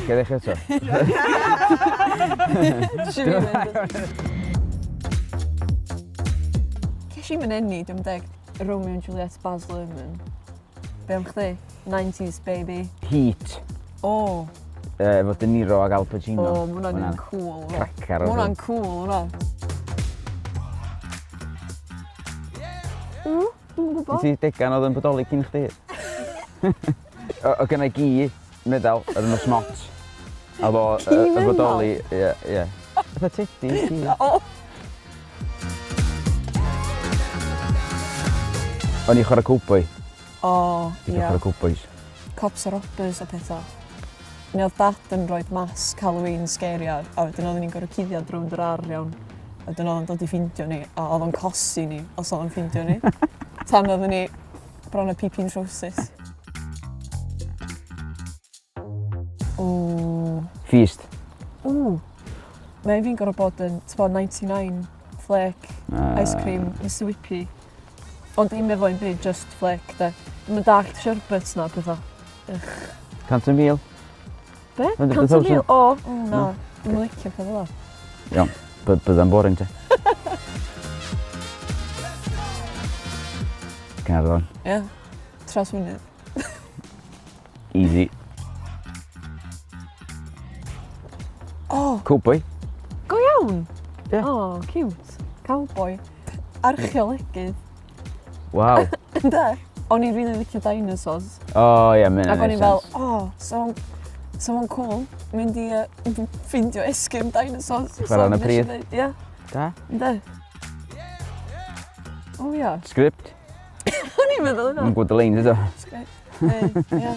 Gedd eich eto? Ces i mynd enni, dwi'n deg, Romeo and Juliet, Baz Luhrmann. Be am chdi? 90s baby. Heat. O. Efo De Niro ag Al Pacino. O, ma' hwnna'n un cool. Cracar o Ma' hwnna'n cool, hwnna. Dwi'n gwybod. Ti degan oedd yn bodoli cyn chdi? O gynna i gi medal yr enw Smot. A fo y bodoli, ie. Fatha tedi, gi. O! O'n i chwarae cowboy. O, Dwi'n ia. chwarae cowboys. Cops a robbers a pethau. Neu oedd dad yn rhoi masg Halloween sgeriar, a wedyn oedden ni'n gorfod cuddiad rownd yr ar iawn. Wedyn oedd o'n dod i ffindio ni, a oedd o'n cosi ni os oedd o'n ffindio ni. Tan oedden ni bron y pipin trowsus. Ww. Feast. Ww. Mae fi'n gorfod bod yn, t'bo, 99 flake, ice cream, Mr Whippy. Ond dim efo un byd, just flake, de. Mae'n dallt sherbets na, pethau. 100,000. Be? 100,000? O, na. Dwi'n licio pethau fel. Iawn, bydda'n boring te. Garddon. Ie. Tras mynydd. Easy. O! Cowboy. Go iawn! Ie. O, cute. Cowboy. Archeolegydd. Waw. Ynde? O'n i'n rili licio dinosaurs. O ie, mae'n Ac o'n i fel, so fo'n cool mynd i ffindio esgym dinosaurs. Chwarae yn y pridd. Ie. Da. Ynde? O ia. Script. O'n i'n meddwl yna. Yn gwybod y lein, ydw. Ie.